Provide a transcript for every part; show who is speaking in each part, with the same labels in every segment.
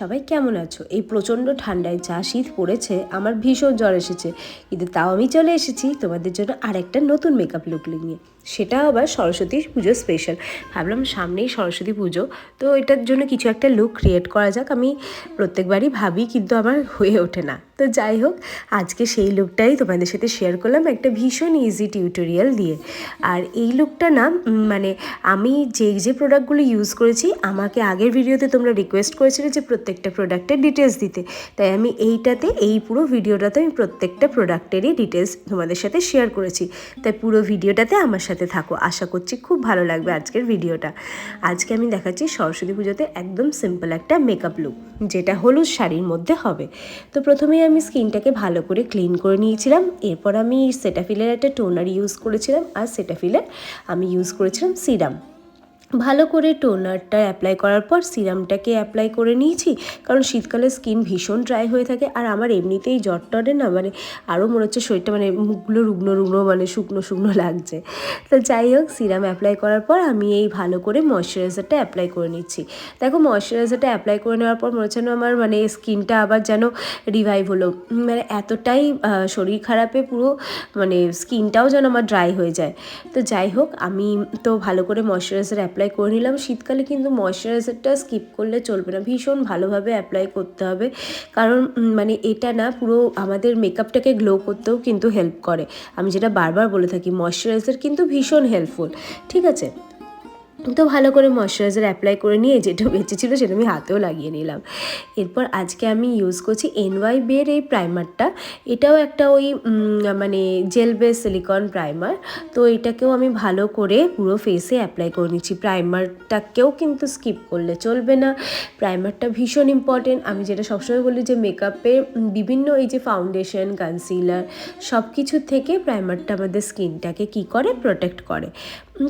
Speaker 1: সবাই কেমন আছো? এই প্রচণ্ড ঠান্ডায় যা শীত পড়েছে আমার ভীষণ জ্বর এসেছে, কিন্তু তাও আমি চলে এসেছি তোমাদের জন্য আরেকটা নতুন মেকআপ লুক নিয়ে, সেটা আবার সরস্বতী পুজো স্পেশাল। ভাবলাম সামনেই সরস্বতী পুজো, তো এটার জন্য কিছু একটা লুক ক্রিয়েট করা যাক। আমি প্রত্যেকবারই ভাবি কিন্তু আমার হয়ে ওঠে না। তো যাই হোক, আজকে সেই লুকটাই তোমাদের সাথে শেয়ার করলাম একটা ভীষণ ইজি টিউটোরিয়াল দিয়ে। আর এই লুকটা না মানে আমি যে প্রোডাক্টগুলো ইউজ করেছি, আমাকে আগের ভিডিওতে তোমরা রিকোয়েস্ট করেছিলে যে প্রত্যেকটা প্রোডাক্টের ডিটেলস দিতে, তাই আমি এই পুরো ভিডিওটাতে আমি প্রত্যেকটা প্রোডাক্টেরই ডিটেলস তোমাদের সাথে শেয়ার করেছি। তাই পুরো ভিডিওটাতে আমার সাথে থাকো, আশা করছি খুব ভালো লাগবে আজকের ভিডিওটা। আজকে আমি দেখাচ্ছি সরস্বতী পুজোতে একদম সিম্পল একটা মেকআপ লুক, যেটা হলুদ শাড়ির মধ্যে হবে। তো প্রথমেই আমি স্কিনটাকে ভালো করে ক্লিন করে নিয়েছিলাম। এরপর আমি সেটাফিলের একটা টোনার ইউজ করেছিলাম, আর সেটাফিলের আমি ইউজ করেছিলাম সিরাম। ভালো করে টোনারটা অ্যাপ্লাই করার পর সিরামটাকে অ্যাপ্লাই করে নিয়েছি, কারণ শীতকালে স্কিন ভীষণ ড্রাই হয়ে থাকে। আর আমার এমনিতেই জ্বর টরে না, মানে আরও মনে হচ্ছে শরীরটা মানে মুখগুলো রুগ্ন মানে শুকনো লাগছে। তো যাই হোক, সিরাম অ্যাপ্লাই করার পর আমি এই ভালো করে ময়শ্চারাইজারটা অ্যাপ্লাই করে নিচ্ছি। দেখো ময়শ্চারাইজারটা অ্যাপ্লাই করে নেওয়ার পর মনে হচ্ছে না আমার মানে স্কিনটা আবার যেন রিভাইভ হলো, মানে এতটাই শরীর খারাপে পুরো মানে স্কিনটাও যেন আমার ড্রাই হয়ে যায়। তো যাই হোক, আমি তো ভালো করে ময়শ্চারাইজার অ্যাপ্লাই করে নিলাম। শীতকালে কিন্তু ময়শ্চারাইজারটা স্কিপ করলে চলবে না, ভীষণ ভালোভাবে অ্যাপ্লাই করতে হবে, কারণ মানে এটা না পুরো আমাদের মেকআপটাকে গ্লো করতেও কিন্তু হেল্প করে। আমি যেটা বারবার বলে থাকি, ময়শ্চারাইজার কিন্তু ভীষণ হেল্পফুল, ঠিক আছে? তো ভালো করে ময়শ্চারাইজার অ্যাপ্লাই করে নিয়ে যেটা বেঁচেছিলো সেটা আমি হাতেও লাগিয়ে নিলাম। এরপর আজকে আমি ইউজ করছি NY Bae এই প্রাইমারটা। এটাও একটা ওই মানে জেল বেস সিলিকন প্রাইমার। তো এটাকেও আমি ভালো করে পুরো ফেসে অ্যাপ্লাই করে নিচ্ছি। প্রাইমারটাকেও কিন্তু স্কিপ করলে চলবে না, প্রাইমারটা ভীষণ ইম্পর্টেন্ট। আমি যেটা সবসময় বলি যে মেকআপে বিভিন্ন এই যে ফাউন্ডেশন, কনসিলার সব কিছুর থেকে প্রাইমারটা আমাদের স্কিনটাকে কি করে, প্রোটেক্ট করে।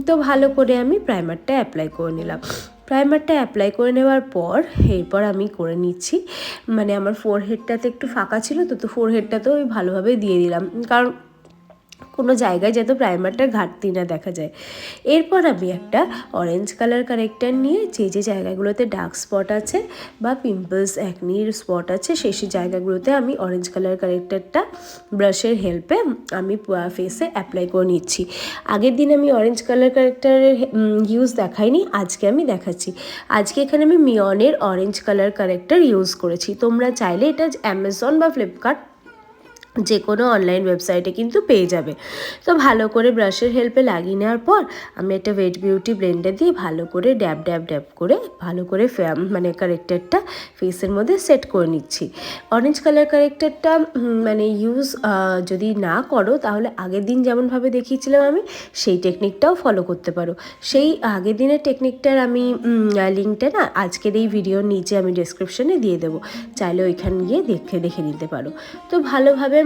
Speaker 1: তো ভালো করে আমি প্রাইমারটা অ্যাপ্লাই করে নিলাম। প্রাইমারটা অ্যাপ্লাই করে নেওয়ার পর এরপর আমি করে নিচ্ছি, মানে আমার ফোরহেডটাতে একটু ফাঁকা ছিল, তো ফোরহেডটাতেও আমি ভালোভাবে দিয়ে দিলাম, কারণ কোনো জায়গায় যাতে প্রাইমারটার ঘাটতি না দেখা যায়। এরপর আমি একটা অরেঞ্জ কালার কারেক্টার নিয়ে যে জায়গাগুলোতে ডার্ক স্পট আছে বা পিম্পলস, অ্যাকনির স্পট আছে, সেই জায়গাগুলোতে আমি অরেঞ্জ কালার কারেক্টারটা ব্রাশের হেল্পে আমি ফেসে অ্যাপ্লাই করে নিচ্ছি। আগের দিন আমি অরেঞ্জ কালার কারেক্টারের ইউজ দেখাইনি, আজকে আমি দেখাচ্ছি। আজকে এখানে আমি মিয়নের অরেঞ্জ কালার কারেক্টার ইউজ করেছি। তোমরা চাইলে এটা অ্যামাজন বা ফ্লিপকার্ট যে কোনো অনলাইন ওয়েবসাইটে কিন্তু পেয়ে যাবে। তো ভালো করে ব্রাশের হেল্পে লাগিয়ে নেওয়ার পর আমি একটা ওয়েট বিউটি ব্লেন্ডার দিয়ে ভালো করে ড্যাব করে ভালো করে মানে কারেক্টারটা ফেসের মধ্যে সেট করে নিচ্ছি। অরেঞ্জ কালার কারেক্টারটা মানে ইউজ যদি না করো, তাহলে আগের দিন যেমনভাবে দেখিয়েছিলাম আমি সেই টেকনিকটাও ফলো করতে পারো। সেই আগের দিনের টেকনিকটার আমি লিঙ্কটা না আজকের এই ভিডিওর নিচে আমি ডেসক্রিপশনে দিয়ে দেবো, চাইলে ওইখানে গিয়ে দেখে নিতে পারো। তো ভালোভাবে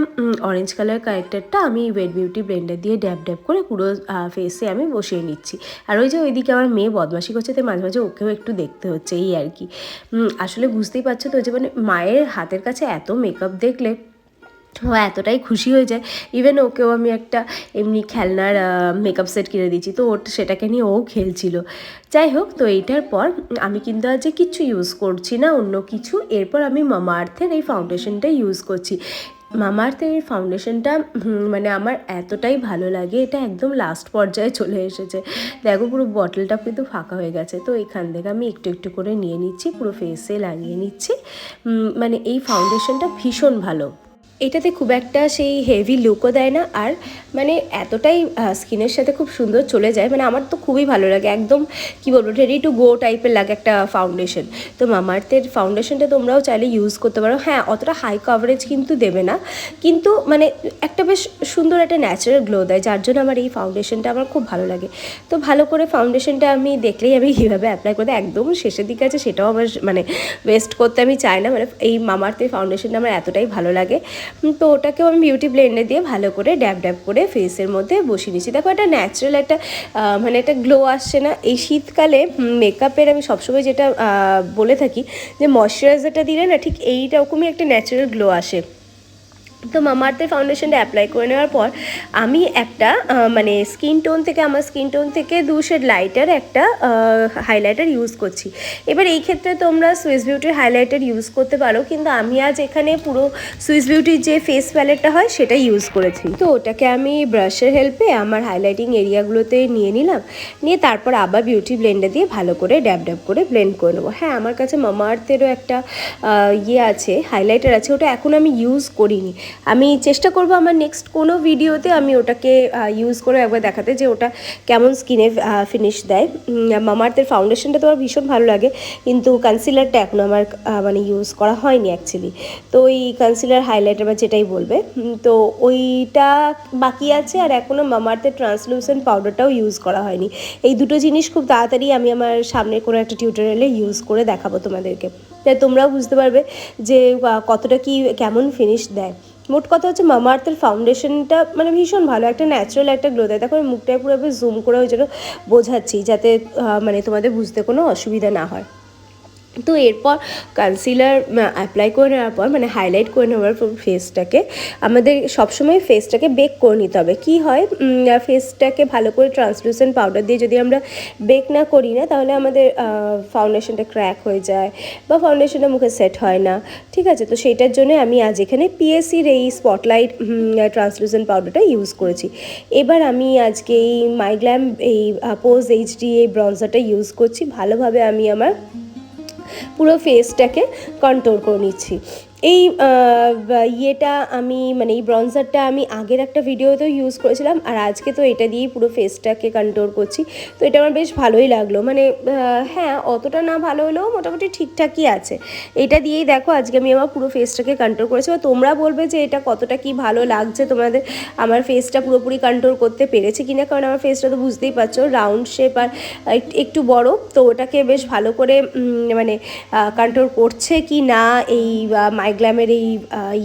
Speaker 1: অরেঞ্জ কালার কারেক্টারটা আমি ওয়েট বিউটি ব্লেন্ডার দিয়ে ড্যাব করে পুরো ফেসে আমি বসিয়ে নিচ্ছি। আর ওই যে ওইদিকে আমার মেয়ে বদমাশি করছে, তাই মাঝে ওকেও একটু দেখতে হচ্ছে, এই আর কি। আসলে বুঝতেই পারছো তো যে মানে মায়ের হাতের কাছে এত মেকআপ দেখলে ও এতটাই খুশি হয়ে যায়। ইভেন ওকেও আমি একটা এমনি খেলনার মেকআপ সেট কিনে দিয়েছি, তো সেটাকে নিয়ে ও খেলছিল। যাই হোক, তো এইটার পর আমি কিন্তু আজ কিচ্ছু ইউজ করছি না, অন্য কিছু। এরপর আমি মামা আর্থের এই ফাউন্ডেশনটা ইউজ করছি। মামা আর্থের এই ফাউন্ডেশনটা মানে আমার এতটাই ভালো লাগে, এটা একদম লাস্ট পর্যায়ে চলে এসেছে। দেখো পুরো বটলটা কিন্তু ফাঁকা হয়ে গেছে। তো এখান থেকে আমি একটু করে নিয়ে নিচ্ছি, পুরো ফেসে লাগিয়ে নিচ্ছি। মানে এই ফাউন্ডেশনটা ভীষণ ভালো, এটাতে খুব একটা সেই হেভি লুকও দেয় না, আর মানে এতটাই স্কিনের সাথে খুব সুন্দর চলে যায়, মানে আমার তো খুবই ভালো লাগে। একদম কি বলবো, রেডি টু গো টাইপের লাগে একটা ফাউন্ডেশন। তো মামা আর্থের ফাউন্ডেশনটা তোমরাও চাইলে ইউজ করতে পারো। হ্যাঁ, অতটা হাই কভারেজ কিন্তু দেবে না, কিন্তু মানে একটা বেশ সুন্দর একটা ন্যাচারাল গ্লো দেয়, যার জন্য আমার এই ফাউন্ডেশনটা আমার খুব ভালো লাগে। তো ভালো করে ফাউন্ডেশনটা আমি দেখলেই আমি কীভাবে অ্যাপ্লাই করতে, একদম শেষের দিকে আছে, সেটাও আমার মানে ওয়েস্ট করতে আমি চাই না। মানে এই মামা আর্থের ফাউন্ডেশনটা আমার এতটাই ভালো লাগে, তো ওটাকেও আমি বিউটি ব্লেন্ডার দিয়ে ভালো করে ড্যাব করে ফেসের মধ্যে বসিয়ে নিচ্ছি। দেখো একটা ন্যাচারাল একটা মানে একটা গ্লো আসছে না। এই শীতকালে মেকআপের আমি সবসময় যেটা বলে থাকি যে ময়শ্চারাইজারটা দিলে না ঠিক এইরকমই একটা ন্যাচারাল গ্লো আসে। তো মামাআর্থের ফাউন্ডেশনটা অ্যাপ্লাই করে নেওয়ার পর আমি একটা মানে আমার স্কিন টোন থেকে 2 শেড লাইটার একটা হাইলাইটার ইউজ করছি। এবার এই ক্ষেত্রে তোমরা সুইস বিউটির হাইলাইটার ইউজ করতে পারো, কিন্তু আমি আজ এখানে পুরো সুইস বিউটির যে ফেস প্যালেটটা হয় সেটা ইউজ করেছি। তো ওটাকে আমি ব্রাশের হেল্পে আমার হাইলাইটিং এরিয়াগুলোতে নিয়ে নিলাম, নিয়ে তারপর আবার বিউটি ব্লেন্ডার দিয়ে ভালো করে ড্যাব ড্যাব করে ব্লেন্ড করে নেবো। হ্যাঁ, আমার কাছে মামাআর্থেরও একটা আছে, হাইলাইটার আছে, ওটা এখন আমি ইউজ করিনি। আমি চেষ্টা করব আমার নেক্সট কোনো ভিডিওতে আমি ওটাকে ইউজ করে একবার দেখাতে যে ওটা কেমন স্কিনে ফিনিশ দেয়। মামাআর্থের ফাউন্ডেশনটা তো আমার ভীষণ ভালো লাগে, কিন্তু কনসিলারটা এখনও আমার মানে ইউজ করা হয়নি অ্যাকচুয়ালি। তো ওই কনসিলার হাইলাইটার বা যেটাই বলবে, তো ওইটা বাকি আছে। আর এখনও মামাআর্থের ট্রান্সলুসেন্ট পাউডারটাও ইউজ করা হয়নি। এই দুটো জিনিস খুব তাড়াতাড়ি আমি আমার সামনে কোনো একটা টিউটোরিয়ালে ইউজ করে দেখাবো তোমাদেরকে, তাই তোমরাও বুঝতে পারবে যে কতটা কি কেমন ফিনিশ দেয়। মোট কথা হচ্ছে মামাআর্থের ফাউন্ডেশনটা মানে ভীষণ ভালো, একটা ন্যাচারাল একটা গ্লো দেয়। দেখো মুখটায় পুরো জুম করে ওই জন্য বোঝাচ্ছি, যাতে মানে তোমাদের বুঝতে কোনো অসুবিধা না হয়। তো এরপর কনসিলার অ্যাপ্লাই করে নেওয়ার পর মানে হাইলাইট করে নেওয়ার পর ফেসটাকে আমাদের সবসময় ফেসটাকে বেক করে নিতে হবে। কী হয়, ফেসটাকে ভালো করে ট্রান্সলুসেন্ট পাউডার দিয়ে যদি আমরা বেক না করি না, তাহলে আমাদের ফাউন্ডেশনটা ক্র্যাক হয়ে যায় বা ফাউন্ডেশনটা মুখে সেট হয় না, ঠিক আছে। তো সেইটার জন্য আমি আজ এখানে পিএসসির এই স্পটলাইট ট্রান্সলুসেন্ট পাউডারটা ইউজ করেছি। এবার আমি আজকে এই মাই গ্ল্যাম এই পোজ এইচডি এই ব্রঞ্জারটা ইউজ করছি। ভালোভাবে আমি আমার পুরো ফেসটাকে কন্ট্রোল করে নিচ্ছি। এই ইয়েটা আমি মানে এই ব্রঞ্জারটা আমি আগের একটা ভিডিওতেও ইউজ করেছিলাম, আর আজকে তো এটা দিয়েই পুরো ফেসটাকে কন্ট্রোল করছি। তো এটা আমার বেশ ভালোই লাগলো, মানে হ্যাঁ অতটা না ভালো হলেও মোটামুটি ঠিকঠাকই আছে। এটা দিয়েই দেখো আজকে আমি আমার পুরো ফেসটাকে কন্ট্রোল করেছি। বা তোমরা বলবে যে এটা কতটা কি ভালো লাগছে তোমাদের, আমার ফেসটা পুরোপুরি কন্ট্রোল করতে পেরেছে কিনা, কারণ আমার ফেসটা তো বুঝতেই পারছো রাউন্ড শেপ আর একটু বড়, তো ওটাকে বেশ ভালো করে মানে কন্ট্রোল করছে কি না এই মাই গ্ল্যামের এই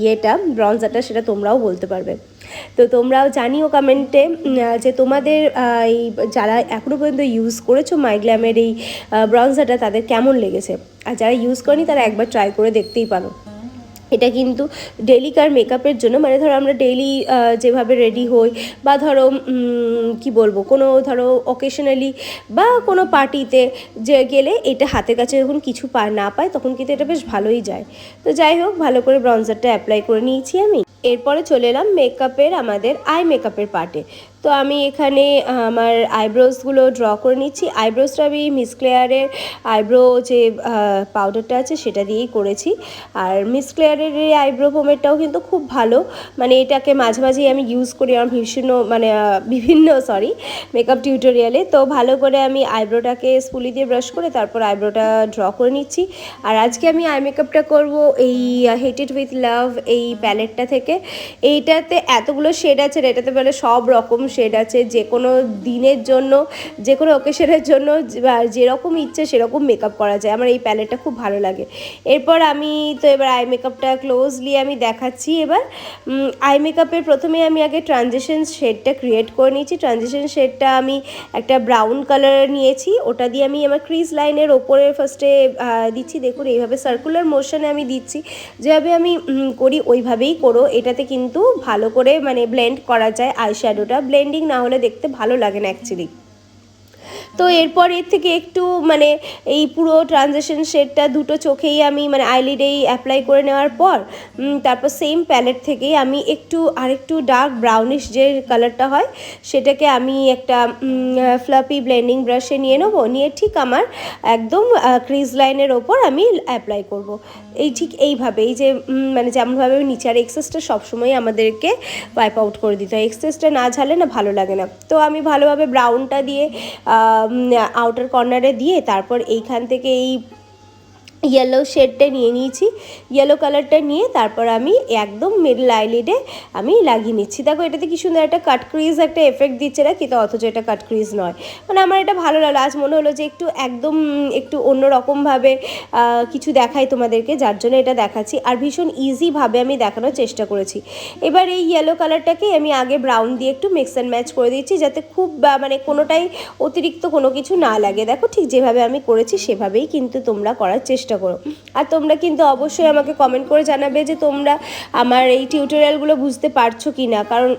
Speaker 1: ইয়েটা ব্রঞ্জারটা, সেটা তোমরাও বলতে পারবে। তো তোমরাও জানিও কমেন্টে যে তোমাদের এই যারা এখনও পর্যন্ত ইউজ করেছো মাই গ্ল্যামের এই ব্রঞ্জারটা তাদের কেমন লেগেছে, আর যারা ইউজ করেনি তারা একবার ট্রাই করে দেখতেই পারো। এটা কিন্তু ডেলিকার মেকআপের জন্য, মানে ধরো আমরা ডেইলি যেভাবে রেডি হই বা ধরো কি বলবো কোনো ধরো অকেশনালি বা কোনো পার্টিতে যে গেলে এটা হাতের কাছে যখন কিছু না পায় তখন কিন্তু এটা বেশ ভালোই যায়। তো যাই হোক, ভালো করে ব্রঞ্জারটা অ্যাপ্লাই করে নিয়েছি আমি। এরপরে চলে এলাম মেকআপের আমাদের আই মেকআপের পার্টে। তো আমি এখানে আমার আইব্রোসগুলো ড্র করে নিচ্ছি। আইব্রোসটা আমি মিস ক্লেয়ারের আইব্রো যে পাউডারটা আছে সেটা দিয়েই করেছি। আর মিস ক্লেয়ারের এই আইব্রো পোমেরটাও কিন্তু খুব ভালো, মানে এটাকে মাঝে মাঝেই আমি ইউজ করি আমার বিভিন্ন মেকআপ টিউটোরিয়ালে। তো ভালো করে আমি আইব্রোটাকে স্পুলি দিয়ে ব্রাশ করে তারপর আইব্রোটা ড্র করে নিচ্ছি। আর আজকে আমি আই মেকআপটা করবো এই হেটেড উইথ লাভ এই প্যালেটটা থেকে। এইটাতে এতগুলো শেড আছে, এটাতে মানে সব রকম শেড আছে, যে কোনো দিনের জন্য যে কোনো অকেশনের জন্য যেরকম ইচ্ছে সেরকম মেকআপ করা যায়। আমার এই প্যালেটটা খুব ভালো লাগে। এরপর আমি তো এবার আই মেকআপটা ক্লোজলি আমি দেখাচ্ছি। এবার আই মেকআপের প্রথমে আমি আগে ট্রানজিশন শেডটা ক্রিয়েট করে নিয়েছি। ট্রানজিশন শেডটা আমি একটা ব্রাউন কালার নিয়েছি, ওটা দিয়ে আমি আমার ক্রিজ লাইনের ওপরে ফার্স্টে দিচ্ছি। দেখুন এইভাবে সার্কুলার মোশনে আমি দিচ্ছি, যেভাবে আমি করি ওইভাবেই করো। এটাতে কিন্তু ভালো করে মানে ব্লেন্ড করা যায় আইশ্যাডোটা, ব্লেন্ডিং না হলে দেখতে ভালো লাগে না অ্যাকচুয়ালি। তো এরপর এর থেকে একটু মানে এই পুরো ট্রানজিশন শেডটা দুটো চোখেই আমি মানে আইলিডেই অ্যাপ্লাই করে নেওয়ার পর তারপর সেম প্যালেট থেকেই আমি আরেকটু ডার্ক ব্রাউনিশ যে কালারটা হয় সেটাকে আমি একটা ফ্লাপি ব্লেন্ডিং ব্রাশে নিয়ে নেবো, নিয়ে ঠিক আমার একদম ক্রিজ লাইনের ওপর আমি অ্যাপ্লাই করব। ঠিক এইভাবে এই যে মানে যেমনভাবে নিচে, আর এক্সেসটা সবসময় আমাদেরকে ওয়াইপ আউট করে দিতে হয়, এক্সেসটা না ঝালে না ভালো লাগে না। তো আমি ভালোভাবে ব্রাউনটা দিয়ে আউটার কর্নারে দিয়ে তারপর এইখান থেকে এই ইয়েলো শেডটা নিয়ে নিয়েছি, ইয়েলো কালারটা নিয়ে তারপর আমি একদম মিডল আইলিডে আমি লাগিয়ে নিচ্ছি। দেখো এটাতে কি সুন্দর একটা কাট ক্রিজ একটা এফেক্ট দিচ্ছে না, কিন্তু অথচ এটা কাট ক্রিজ নয়। মানে আমার এটা ভালো লাগলো, আজ মনে হলো যে একটু অন্যরকমভাবে কিছু দেখাই তোমাদেরকে, যার জন্য এটা দেখাচ্ছি। আর ভীষণ ইজিভাবে আমি দেখানোর চেষ্টা করেছি। এবার এই ইয়েলো কালারটাকে আমি আগে ব্রাউন দিয়ে একটু মিক্স অ্যান্ড ম্যাচ করে দিচ্ছি, যাতে খুব মানে কোনোটাই অতিরিক্ত কোনো কিছু না লাগে। দেখো ঠিক যেভাবে আমি করেছি সেভাবেই কিন্তু তোমরা করার চেষ্টা চেষ্টা করো। আর তোমরা কিন্তু অবশ্যই আমাকে কমেন্ট করে জানাবে যে তোমরা আমার এই টিউটোরিয়ালগুলো বুঝতে পারছো কি না, কারণ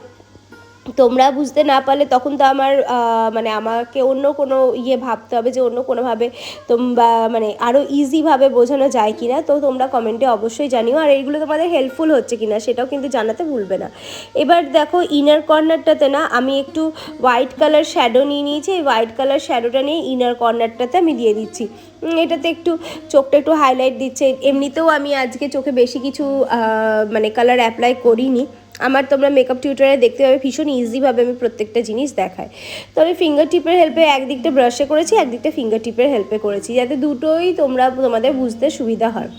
Speaker 1: তোমরা বুঝতে না পারলে তখন তো আমার মানে আমাকে অন্য কোনো ভাবতে হবে যে অন্য কোনোভাবে তোমরা মানে আরও ইজিভাবে বোঝানো যায় কি না। তো তোমরা কমেন্টে অবশ্যই জানিও, আর এইগুলো তোমাদের হেল্পফুল হচ্ছে কি না সেটাও কিন্তু জানাতে ভুলবে না। এবার দেখো ইনার কর্নারটাতে না আমি একটু হোয়াইট কালার শ্যাডো নিয়ে নিয়েছি। এই হোয়াইট কালার শ্যাডোটা নিয়ে ইনার কর্নারটাতে আমি দিয়ে দিচ্ছি। এটাতে একটু চোখটা একটু হাইলাইট দিচ্ছে। এমনিতেও আমি আজকে চোখে বেশি কিছু মানে কালার অ্যাপ্লাই করিনি। আমার তোমরা মেকআপ টিউটোরিয়ালে দেখতে পাবে ভীষণ ইজিভাবে আমি প্রত্যেকটা জিনিস দেখাই। তো আমি ফিঙ্গার টিপের হেল্পে একদিকটা ব্রাশে করেছি, একদিকটা ফিঙ্গার টিপের হেল্পে করেছি, যাতে দুটোই তোমাদের বুঝতে সুবিধা হয়।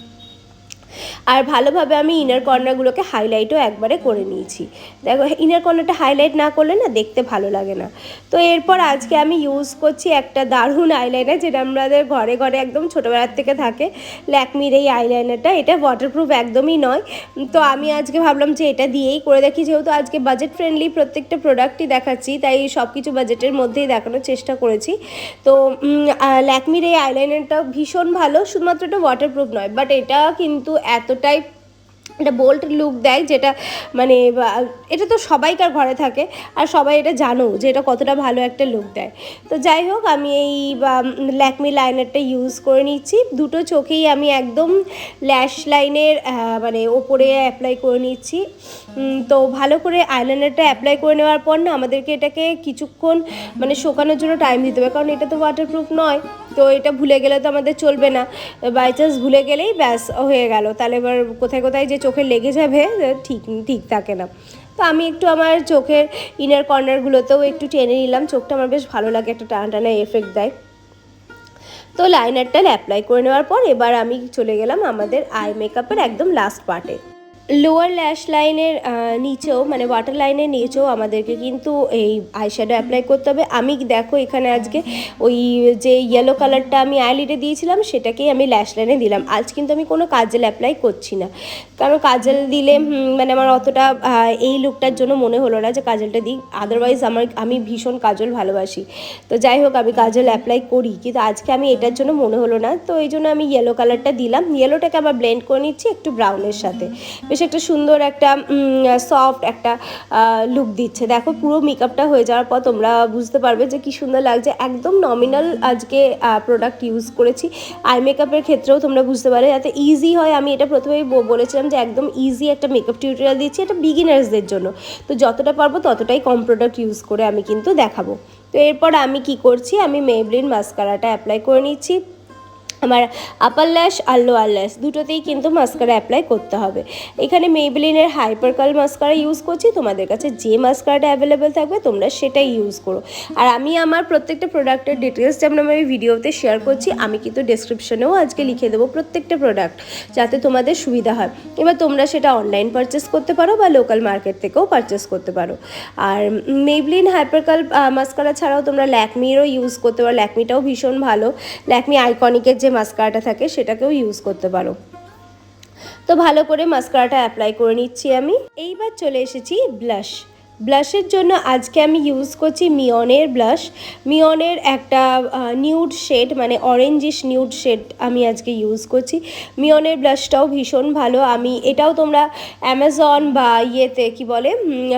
Speaker 1: আর ভালোভাবে আমি ইনার কর্নারগুলোকে হাইলাইটও একবারে করে নিয়েছি। দেখো ইনার কর্নারটা হাইলাইট না করলে না দেখতে ভালো লাগে না। তো এরপর আজকে আমি ইউজ করছি একটা দারুণ আইলাইনার, যেটা আমাদের ঘরে ঘরে একদম ছোটোবেলার থেকে থাকে, ল্যাকমির এই আইলাইনারটা। এটা ওয়াটারপ্রুফ একদমই নয়। তো আমি আজকে ভাবলাম যে এটা দিয়েই করে দেখি, যেহেতু আজকে বাজেট ফ্রেন্ডলি প্রত্যেকটা প্রোডাক্টই দেখাচ্ছি, তাই সব কিছু বাজেটের মধ্যেই দেখানোর চেষ্টা করেছি। তো ল্যাকমির এই আইলাইনারটা ভীষণ ভালো, শুধুমাত্র এটা ওয়াটারপ্রুফ নয়, বাট এটা কিন্তু এতটাই একটা বোল্ড লুক দেয়, যেটা মানে এটা তো সবাইকার ঘরে থাকে আর সবাই এটা জানো যে এটা কতটা ভালো একটা লুক দেয়। তো যাই হোক, আমি এই ল্যাকমি লাইনারটা ইউজ করে নিচ্ছি। দুটো চোখেই আমি একদম ল্যাশ লাইনের মানে ওপরে অ্যাপ্লাই করে নিচ্ছি। তো ভালো করে আইলাইনারটা অ্যাপ্লাই করে নেওয়ার পর না আমাদেরকে এটাকে কিছুক্ষণ মানে শুকানোর জন্য টাইম দিতে হবে, কারণ এটা তো ওয়াটারপ্রুফ নয়। তো এটা ভুলে গেলে তো আমাদের চলবে না, বাই চান্স ভুলে গেলেই ব্যাস হয়ে গেল, তাহলে এবার কোথায় কোথায় যে চোখে লেগে যাবে ঠিক থাকে না। তো আমি একটু আমার চোখের ইনার কর্নারগুলোতেও একটু টেনে নিলাম, চোখটা আমার বেশ ভালো লাগে, একটা টানা টানা এফেক্ট দেয়। তো লাইনারটা অ্যাপ্লাই করে নেওয়ার পর এবার আমি চলে গেলাম আমাদের আই মেকআপের একদম লাস্ট পার্টে। লোয়ার ল্যাশ লাইনের নিচেও মানে ওয়াটার লাইনের নিচেও আমাদেরকে কিন্তু এই আইশ্যাডো অ্যাপ্লাই করতে হবে। আমি দেখো এখানে আজকে ওই যে ইয়েলো কালারটা আমি আইলিডে দিয়েছিলাম সেটাকেই আমি ল্যাশ লাইনে দিলাম। আজ কিন্তু আমি কোনো কাজল অ্যাপ্লাই করছি না, কারণ কাজল দিলে মানে আমার অতটা এই লুকটার জন্য মনে হলো না যে কাজলটা দিই। আদারওয়াইজ আমি ভীষণ কাজল ভালোবাসি। তো যাই হোক, আমি কাজল অ্যাপ্লাই করি, কিন্তু আজকে আমি এটার জন্য মনে হলো না, তো এই জন্য আমি ইয়েলো কালারটা দিলাম। ইয়েলোটাকে আবার ব্লেন্ড করে নিচ্ছি একটু ব্রাউনের সাথে, বেশ একটা সুন্দর একটা সফট একটা লুক দিচ্ছে। দেখো পুরো মেকআপটা হয়ে যাওয়ার পর তোমরা বুঝতে পারবে যে কি সুন্দর লাগছে। একদম নমিনাল আজকে প্রোডাক্ট ইউজ করেছি। আই মেকআপের ক্ষেত্রেও তোমরা বুঝতে পারবে যাতে ইজি হয়। আমি এটা প্রথমেই বলেছিলাম যে একদম ইজি একটা মেকআপ টিউটোরিয়াল দিচ্ছি, এটা বিগিনার্সদের জন্য। তো যতটা পারবো ততটাই কম প্রোডাক্ট ইউজ করে আমি কিন্তু দেখাবো। তো এরপর আমি কি করছি, আমি মেবলিন মাস্কারাটা অ্যাপ্লাই করে নিচ্ছি। আমার আপার ল্যাশ আর লোয়ার ল্যাশ দুটোতেই কিন্তু মাস্কারা অ্যাপ্লাই করতে হবে। এখানে মেবলিনের হাইপার কার্ল মাস্কারা ইউজ করছি। তোমাদের কাছে যে মাস্কারাটা অ্যাভেলেবেল থাকবে তোমরা সেটাই ইউজ করো। আর আমি আমার প্রত্যেকটা প্রোডাক্টের ডিটেলস যেমন আমি ভিডিওতে শেয়ার করছি, আমি কিন্তু ডেসক্রিপশনেও আজকে লিখে দেবো প্রত্যেকটা প্রোডাক্ট, যাতে তোমাদের সুবিধা হয়। এবার তোমরা সেটা অনলাইন পারচেস করতে পারো বা লোকাল মার্কেট থেকেও পারচেস করতে পারো। আর মেবলিন হাইপার কার্ল মাস্কারা ছাড়াও তোমরা ল্যাকমিরও ইউজ করতে পারো। ল্যাকমিটাও ভীষণ ভালো, ল্যাকমি আইকনিকের যে মাস্কারাটা থাকে সেটাকেও ইউজ করতে পারো। তো ভালো করে মাস্কারাটা অ্যাপ্লাই করে নিচ্ছি আমি। এইবার চলে এসেছি ব্লাশ। ব্লাশের জন্য আজকে আমি ইউজ করছি মিয়নের ব্লাশ। মিয়নের একটা নিউড শেড মানে অরেঞ্জিশ নিউড শেড আমি আজকে ইউজ করছি। মিয়নের ব্লাশটাও ভীষণ ভালো। আমি এটাও তোমরা অ্যামাজন বা ইয়েতে কি বলে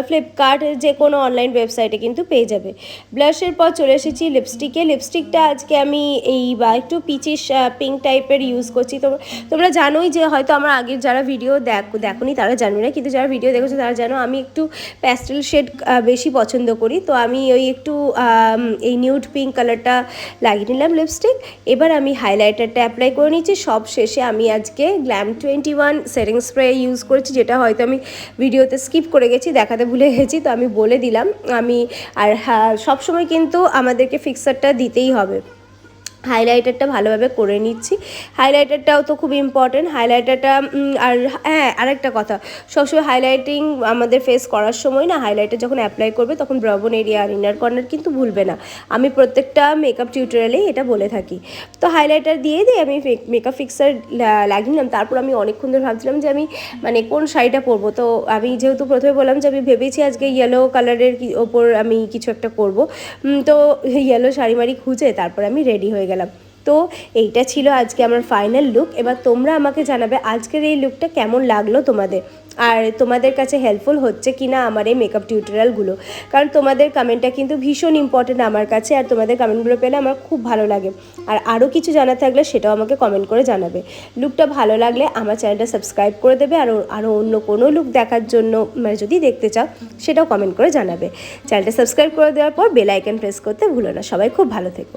Speaker 1: ফ্লিপকার্ট যে কোনো অনলাইন ওয়েবসাইটে কিন্তু পেয়ে যাবে। ব্লাশের পর চলে এসেছি লিপস্টিকে। লিপস্টিকটা আজকে আমি এই বা একটু পিচিশ পিঙ্ক টাইপের ইউজ করছি। তোমরা জানোই যে হয়তো আমার আগের যারা ভিডিও দেখোনি তারা জানবে না, কিন্তু যারা ভিডিও দেখেছো তারা জানো আমি একটু প্যাস্টেল শেড বেশি পছন্দ করি। তো আমি ওই একটু এই নিউড পিঙ্ক কালারটা লাগিয়ে নিলাম লিপস্টিক। এবার আমি হাইলাইটারটা অ্যাপ্লাই করে নিচ্ছি। সব শেষে আমি আজকে গ্ল্যাম 21 সেটিং স্প্রে ইউজ করেছি, যেটা হয়তো আমি ভিডিওতে স্কিপ করে গেছি, দেখাতে ভুলে গেছি, তো আমি বলে দিলাম। আর হ্যাঁ, সবসময় কিন্তু আমাদেরকে ফিক্সারটা দিতেই হবে। হাইলাইটারটা ভালোভাবে করে নিচ্ছি। হাইলাইটারটাও তো খুব ইম্পর্টেন্ট, হাইলাইটারটা। আর হ্যাঁ, আরেকটা কথা, সবসময় হাইলাইটিং আমাদের ফেস করার সময় না হাইলাইটার যখন অ্যাপ্লাই করবে তখন ব্রাউন এরিয়া আর ইনার কর্নার কিন্তু ভুলবে না। আমি প্রত্যেকটা মেকআপ টিউটোরিয়ালেই এটা বলে থাকি। তো হাইলাইটার দিয়ে আমি মেকআপ ফিক্সার লাগিয়ে নিলাম। তারপর আমি অনেকক্ষণ ধরে ভাবছিলাম যে আমি মানে কোন শাড়িটা পরবো। তো আমি যেহেতু প্রথমে বললাম যে আমি ভেবেছি আজকে ইয়েলো কালারের ওপর আমি কিছু একটা করব, তো ইয়েলো শাড়ি মাড়ি খুঁজে তারপর আমি রেডি হয়ে গেলাম। তো এইটা ছিল আজকে আমার ফাইনাল লুক। এবার তোমরা আমাকে জানাবে আজকের এই লুকটা কেমন লাগলো তোমাদের, আর তোমাদের কাছে হেল্পফুল হচ্ছে কি না আমার এই মেকআপ টিউটোরিয়ালগুলো, কারণ তোমাদের কমেন্টটা কিন্তু ভীষণ ইম্পর্টেন্ট আমার কাছে, আর তোমাদের কমেন্টগুলো পেলে আমার খুব ভালো লাগে। আর আরও কিছু জানার থাকলে সেটাও আমাকে কমেন্ট করে জানাবে। লুকটা ভালো লাগলে আমার চ্যানেলটা সাবস্ক্রাইব করে দেবে, আর আরও অন্য কোনো লুক দেখার জন্য মানে যদি দেখতে চাও সেটাও কমেন্ট করে জানাবে। চ্যানেলটা সাবস্ক্রাইব করে দেওয়ার পর বেল আইকন প্রেস করতে ভুলো না। সবাই খুব ভালো থেকো।